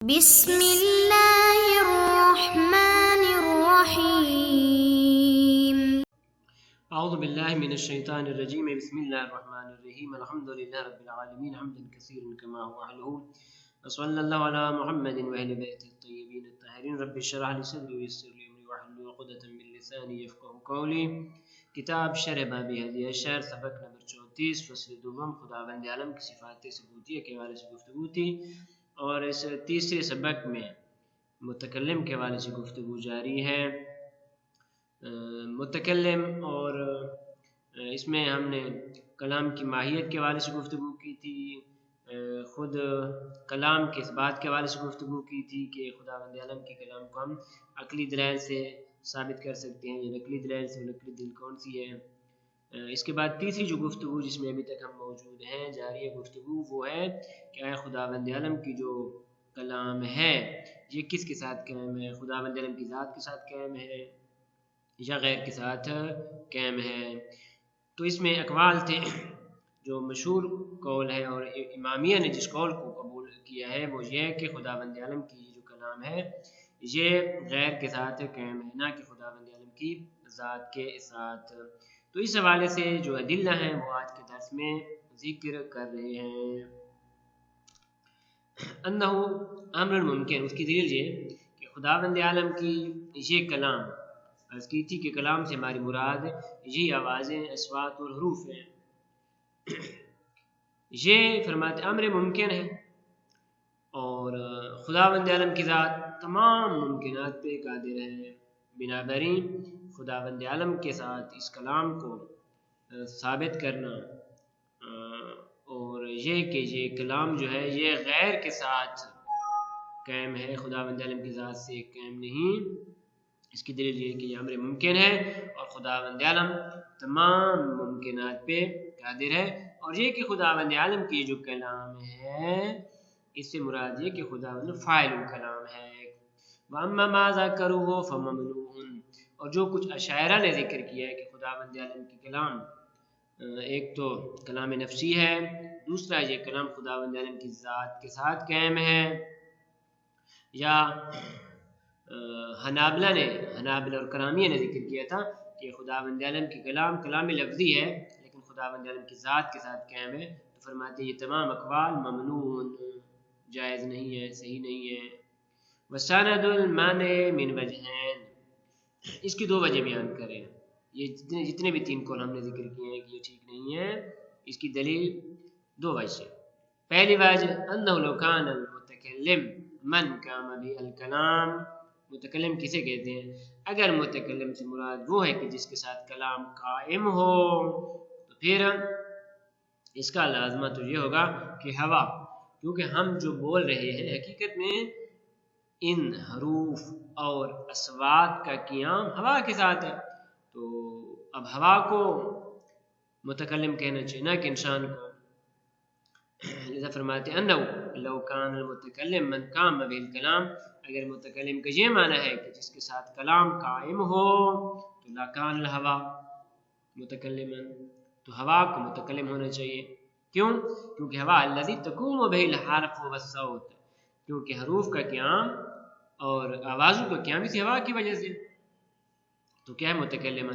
بسم اللہ الرحمن الرحیم۔ اعوذ باللہ من الشیطان الرجیم بسم اللہ الرحمن الرحیم الحمد للہ رب العالمین حمدا کثیرا کما هو اہلہ وصلی اللہ علی محمد واہل بیتہ الطیبین الطاہرین رب اشرح لی صدری ویسر لی امری واحلل عقدۃ من لسانی یفقهوا قولی۔ کتاب شرح باب ہدیہ الشعر سبق نمبر 34 فصل دوم خداوند عالم کی صفات ثبوتیہ کے حوالے سے گفتگو تھی، اور اس تیسرے سبق میں متکلم کے حوالے سے گفتگو جاری ہے۔ متکلم اور اس میں ہم نے کلام کی ماہیت کے حوالے سے گفتگو کی تھی، خود کلام کے اس بات کے حوالے سے گفتگو کی تھی کہ خداوند عالم کے کلام کو ہم عقلی دلائل سے ثابت کر سکتے ہیں، یہ نقلی دلائل سے نقلی دلیل کون سی ہے۔ اس کے بعد تیسری جو گفتگو جس میں ابھی تک ہم موجود ہیں جاری ہے گفتگو، وہ ہے کہ خداوند عالم کی جو کلام ہے یہ کس کے ساتھ قائم ہے، خداوند عالم کی ذات کے ساتھ قائم ہے یا غیر کے ساتھ قائم ہے۔ تو اس میں اقوال تھے، جو مشہور قول ہے اور امامیہ نے جس قول کو قبول کیا ہے وہ یہ ہے کہ خداوند عالم کی جو کلام ہے یہ غیر کے ساتھ قائم ہے، نہ کہ خداوند عالم کی ذات کے ساتھ۔ تو اس حوالے سے جو ادلہ ہیں وہ آج کے درس میں ذکر کر رہے ہیں۔ انہ امر ممکن، اس کی دلیل یہ کہ خداوند عالم کی یہ کلام، عرض کی تھی کہ کلام سے ہماری مراد یہ آوازیں، اصوات اور حروف ہیں، یہ فرماتے امر ممکن ہے، اور خداوند عالم کی ذات تمام ممکنات پہ قادر ہے۔ بنابراین خداوند عالم کے ساتھ اس کلام کو ثابت کرنا اور یہ کہ یہ کلام جو ہے یہ غیر کے ساتھ قائم ہے، خداوند عالم کی ذات سے قائم نہیں، اس کی دلیل یہ کہ یہ امر ممکن ہے اور خداوند عالم تمام ممکنات پہ قادر ہے۔ اور یہ کہ خداوند عالم کی جو کلام ہے اس سے مراد یہ کہ خداوند فاعل الکلام ہے۔ وَأَمَّا مَا ذَكَرُوهُ فَمَمْنُوعٌ، اور جو کچھ اشاعرہ نے ذکر کیا ہے کہ خداوند عالم کی کلام ایک تو کلام نفسی ہے، دوسرا یہ کلام خداوند عالم کی ذات کے ساتھ قائم ہے، یا حنابلہ اور کرامیہ نے ذکر کیا تھا کہ خداوند عالم کی کلام لفظی ہے لیکن خداوند عالم کی ذات کے ساتھ قائم ہے، تو فرماتے ہیں یہ تمام اقوال ممنوع، جائز نہیں ہے، صحیح نہیں ہے۔ وَسَنَدُ الْمَانِعِ مِنْ وَجْهَيْنِ، اس کی دو وجہ بیان کریں، یہ جتنے بھی تین قول ہم نے ذکر کیے ہیں کہ یہ ٹھیک نہیں ہے، اس کی دلیل دو وجہ سے۔ پہلی وجہ انہ لو کان المتکلم من قام به الکلام، متکلم کسے کہتے ہیں؟ اگر متکلم سے مراد وہ ہے کہ جس کے ساتھ کلام قائم ہو تو پھر اس کا لازمہ تو یہ ہوگا کہ ہوا، کیونکہ ہم جو بول رہے ہیں حقیقت میں ان حروف اور اصوات کا قیام ہوا کے ساتھ ہے، تو اب ہوا کو متکلم کہنا چاہیے نہ کہ انسان کو۔ لذا فرماتے ہیں انہو لو کان المتکلم من قام به الکلام، اگر متکلم کا یہ معنی ہے کہ جس کے ساتھ کلام قائم ہو تو لکان الہوا متکلما، تو ہوا کو متکلم ہونا چاہیے۔ کیوں؟ کیونکہ ہوا الذی تقوم به الحرف والصوت، کیونکہ حروف کا قیام اور آوازوں کا قیام اسی ہوا کی وجہ سے۔ تو کیا ہے متکلما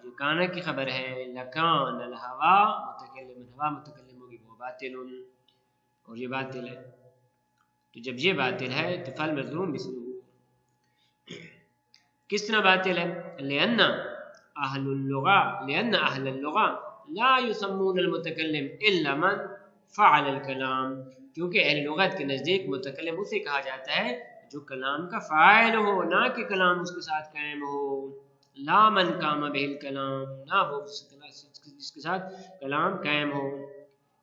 جو کانا کی خبر ہے، لکان الہوا متکلما، ہوا متکلم ہوگی، وہ باطل، اور یہ باطل ہے۔ تو جب یہ باطل ہے تو فالمظلوم مثلہ، کس طرح باطل ہے؟ لأن اہل اللغہ لا يسمون المتکلم الا من فعل الکلام، کیونکہ اہل لغت کے نزدیک متکلم اسے کہا جاتا ہے جو کلام کا فاعل ہو، نہ کہ کلام اس کے ساتھ قائم ہو۔ لا من قام به الکلام، نہ وہ جس کے ساتھ کلام قائم ہو۔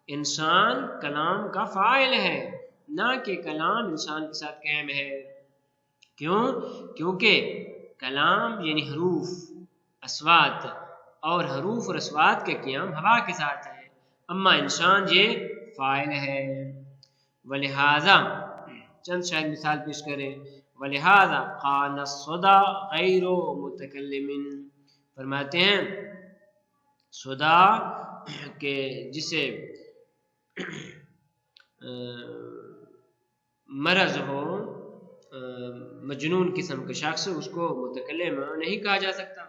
انسان کلام کا فاعل ہے نہ کہ کلام انسان کے ساتھ قائم ہے۔ کیوں؟ کیونکہ کلام یعنی حروف، اصوات، اور حروف اور اصوات کا قیام ہوا کے ساتھ ہے، اما انسان یہ فاعل ہے۔ ولہذا چند شاید مثال پیش کریں، ولہذا قال الصدى غیر متکلم، فرماتے ہیں صدا کہ جسے مرض ہو، مجنون قسم کا شخص، اس کو متکلم نہیں کہا جا سکتا.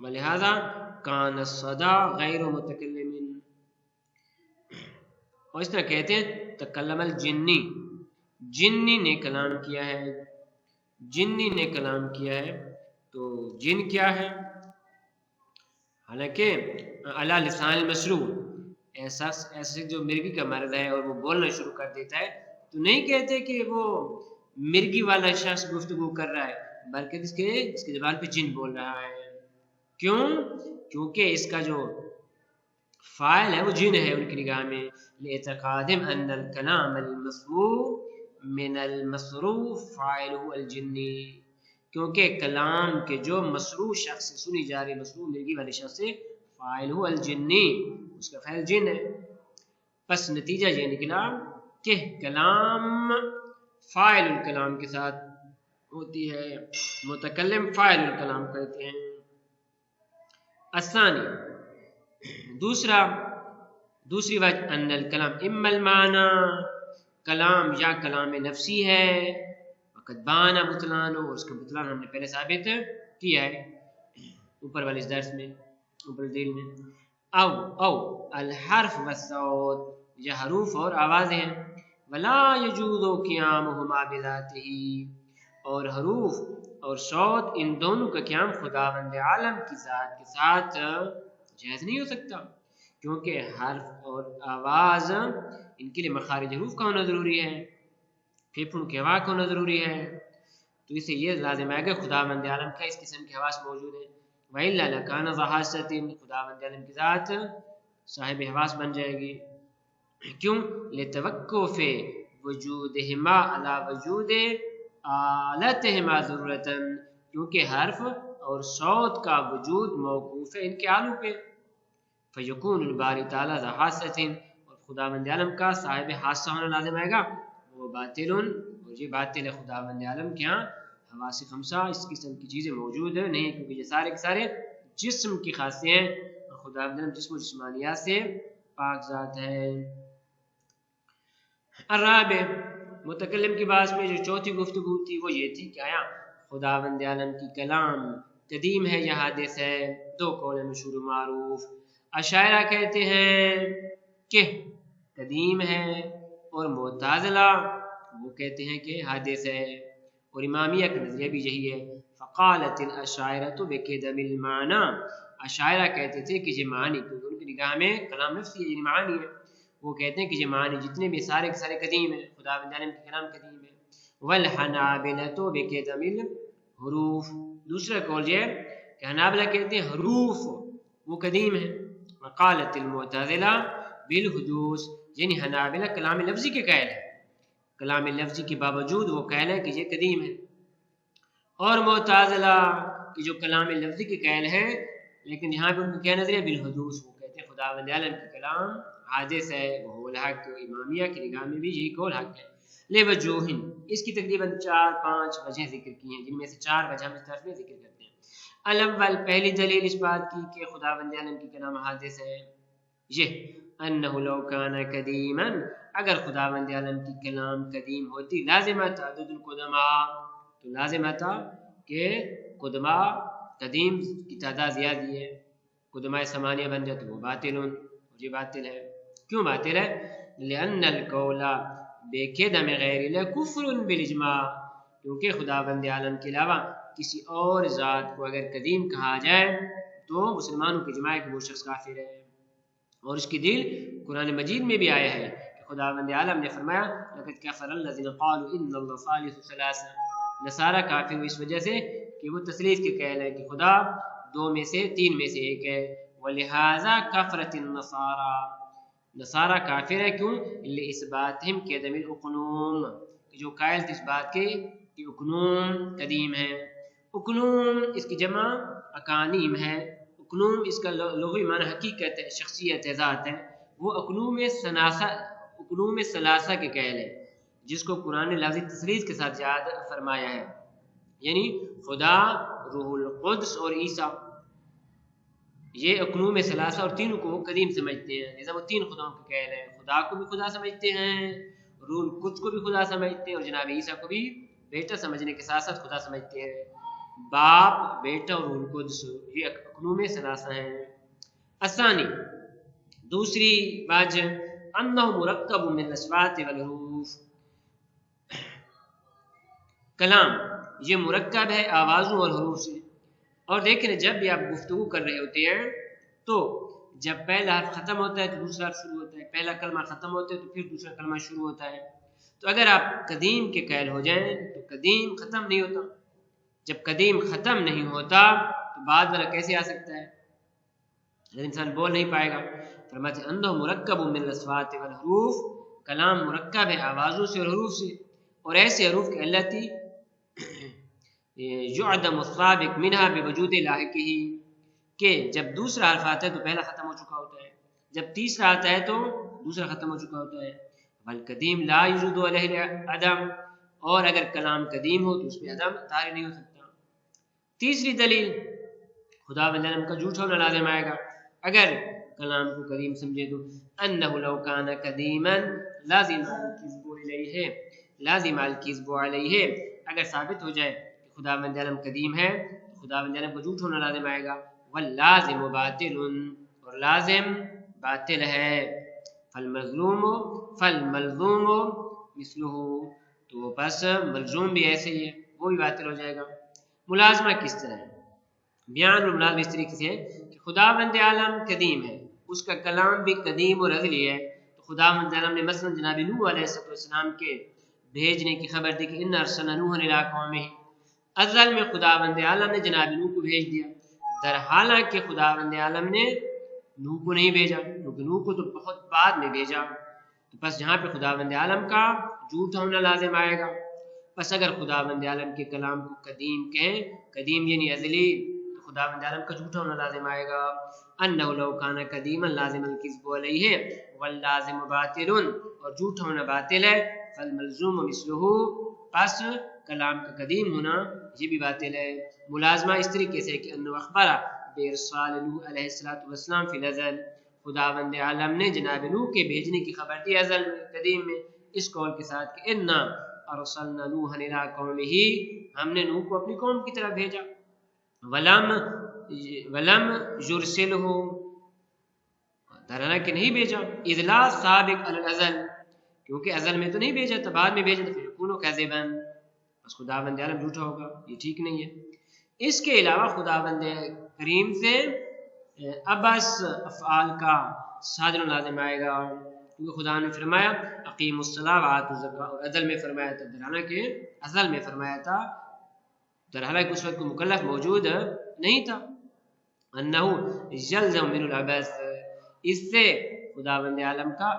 ولہذا کان الصدا غیر متکلم. اور اس طرح کہتے ہیں تکلم الجنی، جنی نے کلام کیا ہے، جنی نے کلام کیا ہے. تو جن کیا ہے؟ حالانکہ علی لسان المشروع، ایسا جو مرغی کا مرض ہے اور وہ بولنا شروع کر دیتا ہے، تو نہیں کہتے کہ وہ مرغی والا شخص گفتگو کر رہا ہے، بلکہ اس کے زبان پہ جن بول رہا ہے. کیوں؟ کیونکہ اس کا جو فاعل ہے وہ جن ہے ان کی نگاہ میں. لِاعْتِقَادِهِمْ أَنَّ الْكَلَامَ الْمَسْمُوعُ مِنَ الْمَسْرُوعِ فَاعِلُهُ الْجِنِّ، کیونکہ کلام کے جو مسروع شخص سے سنی جا رہی، مسروع مرغی والے شخص سے، فاعلہ الجنی، اس کا فعل جن ہے. پس نتیجہ یہ نکلا کہ کلام فاعل الکلام کے ساتھ ہوتی ہے، متکلم فاعل الکلام کہتے ہیں. الثانی، دوسری وجہ ان الکلام اما المعنی، کلام یا کلام نفسی ہے، وقد بانا بطلان، اور اس کا بطلان ہم نے پہلے ثابت کیا ہے اوپر والے اس درس میں، اوپر دل میں. او الحرف والصوت، یا حروف اور آوازیں ہیں. ولا یجوز قیامہما بذاتہ، اور حروف اور صوت ان دونوں کا قیام خداوند عالم کی ذات کے ساتھ جائز نہیں ہو سکتا، کیونکہ حرف اور آواز ان کے لیے مخارج حروف کا ہونا ضروری ہے، پھیپھڑوں کی ہوا کا ہونا ضروری ہے. تو اسے یہ لازم ہے کہ خداوند عالم کا اس قسم کے حواس موجود ہیں. وَإِلَّا لَكَانَ ذَا حَاسَّةٍ، خداوند عالم کی ذات صاحب حواس بن جائے گی. کیوں؟ لِتَوَقُّفِ وُجُودِهِمَا عَلَى وُجُودِ آلَتِهِمَا ضرورتاً، کیونکہ حرف اور صوت کا وجود موقوف ہے ان کے آلوں پہ. فَيَكُونُ الْبَارِ تَعَالَى ذَا حَاسَّةٍ، اور خداوند عالم کا صاحب حاسہ ہونا لازم آئے گا. وہ باطل، اور یہ باطل ہے خداوند عالم کے ہاں حواس خمسہ اس قسم کی چیزیں موجود نہیں، کیونکہ یہ سارے کے سارے جسم کی خاصیتیں ہیں، اور خداوند عالم جسم و جسمانیات سے پاک ذات ہے. الرابع، متکلم کی بات میں جو چوتھی گفتگو تھی وہ یہ تھی کہ آیا خداوند عالم کی کلام قدیم ہے یا حادث ہے. دو قول مشہور معروف. اشاعرہ کہتے ہیں کہ قدیم ہے، اور معتزلہ وہ کہتے ہیں کہ حادث ہے، اور امامیہ کا نظریہ بھی یہی ہے. فقالت الاشاعرۃ بقدم المعنی، اشاعرہ کہتے تھے کہ یہ معنی، کیونکہ ان کی نگاہ میں کلام نفسی ہے، یہ معنی ہے، وہ کہتے ہیں کہ یہ معنی جتنے بھی سارے کے سارے قدیم ہیں، خداوند عالم کے کلام قدیم ہے. والحنابلۃ بقدم الحروف، دوسرا قول یہ کہ حنابلہ کہتے ہیں حروف وہ قدیم ہیں. وقالت المعتزلہ بالحدوث، یعنی حنابلہ کلام لفظی کے قائل ہے، کلام لفظی کے باوجود وہ قائل ہے کہ یہ قدیم ہے. اور معتزلہ کہ جو کلام لفظی کے قائل ہیں لیکن یہاں پہ ان کا کیا نظریہ بالحدوث، وہ کہتے ہیں خداوند عالم کا کلام حادث ہے، وہ الحق. امامیہ کی نگاہ میں بھی یہی قول حق ہے. لوجوہ، اس کی تقریباً 4-5 وجہیں ذکر کی ہیں، جن میں سے 4 وجہ ہم اس طرف میں ذکر کرتے ہیں. الاول، پہلی دلیل اس بات کی کہ خداوند عالم کی کلام حادث ہے، یہ انہ لو کان قدیما، اگر خداوند عالم کی کلام قدیم ہوتی، لازمہ تعدد القدماء، تو لازمہ تھا کہ قدماء قدیم کی تعداد زیادہ ہے، قدماء ثمانیہ بن جاتے، وہ باطل، یہ باطل ہے. کیوں باطل ہے؟ لأن القول بقدم غیر اللہ کفر بالاجماع، کیونکہ خداوند عالم کے علاوہ کسی اور ذات کو اگر قدیم کہا جائے تو مسلمانوں کے اجماع کہ وہ شخص کافر ہے. اور اس کی دلیل قرآن مجید میں بھی آیا ہے کہ خداوند عالم نے فرمایا لقد کفر الذین قالوا ان اللہ ثالث ثلاثہ، نصارہ کافر ہوئی اس وجہ سے کہ وہ تثلیث کے قائل ہے کہ خدا 2 میں سے 3 میں سے ایک ہے. ولہذا کفرت النصارى، نصارہ کافر ہے. کیوں؟ لإثباتہم قدم الاقنوم، جو قائل تھے اس بات کے کہ اقنوم قدیم ہے. اقنوم اس کی جمع اقانیم ہے. اقنوم اس کا لغوی معنی حقیقت ہے، شخصیت ہے، ذات ہے. وہ اقنوم ثلاثہ کے قائل ہے، جس کو قرآن نے لفظی تثلیث کے ساتھ یاد فرمایا ہے، یعنی خدا، روح القدس اور عیسیٰ. یہ اقنوم ثلاثہ اور تینوں کو قدیم سمجھتے ہیں، جیسا وہ 3 خداؤں کے قائل ہیں. خدا کو بھی خدا سمجھتے ہیں، روح القدس کو بھی خدا سمجھتے ہیں اور جناب عیسیٰ کو بھی بیٹا سمجھنے کے ساتھ ساتھ خدا سمجھتے ہیں. باپ، بیٹا اور روح القدس یہ اقنوم ثلاثہ ہیں. الثانی، دوسری وجہ انہ مرکب من الاصوات والحروف، کلام یہ مرکب ہے آوازوں اور حروف سے. اور دیکھیں جب بھی آپ گفتگو کر رہے ہوتے ہیں تو جب پہلا حرف ختم ہوتا ہے تو دوسرا حرف شروع ہوتا ہے، پہلا کلمہ ختم ہوتا ہے تو پھر دوسرا کلمہ شروع ہوتا ہے. تو اگر آپ قدیم کے قائل ہو جائیں تو قدیم ختم نہیں ہوتا. جب قدیم ختم نہیں ہوتا تو بعد والا کیسے آ سکتا ہے؟ انسان بول نہیں پائے گا. فرماتے ہیں انہ مرکب من الاصوات والحروف، کلام مرکب ہے آوازوں سے اور حروف سے، اور ایسے حروف کے التی یعدم السابق منها بوجود لاحقہ، کہ جب دوسرا حرف آتا ہے تو پہلا ختم ہو چکا ہوتا ہے، جب تیسرا آتا ہے تو دوسرا ختم ہو چکا ہوتا ہے. والقدیم لا یوجد علیہ عدم، اور اگر کلام قدیم ہو تو اس میں عدم طاری نہیں ہو سکتا. تیسری دلیل خدا بند عالم کا جھوٹ ہونا لازم آئے گا. اگر کلام کو قدیم سمجھے تو انہ لو کان قدیما لازم الکذب علیہ، لازم الکذب علیہ، اگر ثابت ہو جائے کہ خدا بند عالم قدیم ہے تو خدا بند عالم کا جھوٹ ہونا لازم آئے گا. واللازم باطل، اور لازم باطل ہے. فالملزوم مثلہ، تو بس ملزوم بھی ایسے ہی ہے، وہ بھی باطل ہو جائے گا. ملازمہ کس طرح ہے؟ بیان ملازمہ اس طریقے سے ہے کہ خدا بند عالم قدیم ہے، اس کا کلام بھی قدیم اور ازلی ہے. تو خدا بند عالم نے مثلا جناب نوح علیہ السلام کے بھیجنے کی خبر دی کہ ان ارسلنا نوحا الی قومہ، ازل میں خدا بند عالم نے جناب نوح کو بھیج دیا، در حالانکہ خدا بند عالم نے نوح کو نہیں بھیجا، کیونکہ نوح کو تو بہت بعد میں بھیجا. تو بس جہاں پہ خدا بند عالم کا جھوٹ ہونا لازم آئے گا. بس اگر خدا بند عالم کے کلام کو قدیم کہیں، قدیم یعنی ازلی، تو خدا بند عالم کا جھوٹ ہونا لازم آئے گا. انہ لو کان قدیما لازم الکذب علیہ واللازم باطل، اور جھوٹ ہونا باطل ہے. فالملزوم مثلہ، پس کلام کا قدیم ہونا یہ بھی باطل ہے. ملازمہ اس طریقے سے کہ انہ اخبر بارسال نوح علیہ السلام فی الازل، خدا بند عالم نے جناب نوح کے بھیجنے کی خبر دی ازل میں، قدیم میں، اس قول کے ساتھ کہ انا ارسلنا نوحا الی قومہ، ہم نے نوح کو اپنی قوم کی طرف بھیجا. ولم یرسلہ، درانا کہ نہیں بھیجا. اذ لا سابق علی الازل، کیونکہ ازل میں تو نہیں بھیجا تو بعد میں بھیجا تو فیکون کذبا، بس خدا بند عالم جھوٹا ہوگا، یہ ٹھیک نہیں ہے. اس کے علاوہ خدا بند کریم سے ابس افعال کا صادر لازم آئے گا، کیونکہ خدا نے فرمایا اقیم الصلاۃ وآتوا الزکاۃ، اور ازل میں فرمایا تھا، درحالہ کہ ازل میں فرمایا تھا، درحالہ کہ اس وقت کو مکلف موجود نہیں تھا. انہ یلزم من العبث، اس سے خدا بند عالم کا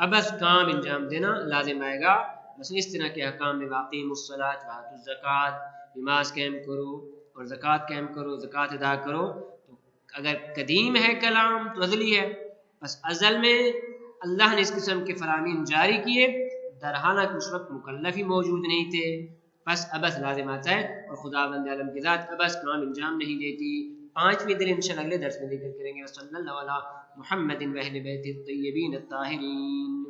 ابس کام انجام دینا لازم آئے گا. مثلا اس طرح کے احکام میں واقیم الصلاۃ وآتوا الزکاۃ، نماز قائم کرو اور زکوٰۃ قائم کرو، زکوٰۃ ادا کرو. تو اگر قدیم ہے کلام تو ازلی ہے، بس ازل میں اللہ نے اس قسم کے فرامین جاری کیے، درحالہ کہ اس وقت مکلف ہی موجود نہیں تھے، بس ابس لازم آتا ہے، اور خدا بند عالم کی ذات ابس کام انجام نہیں دیتی. پانچویں دلیل انشاءاللہ اگلے درس میں ذکر کریں گے. صلی اللہ علیہ محمد و اہل بیت الطیبین الطاہرین.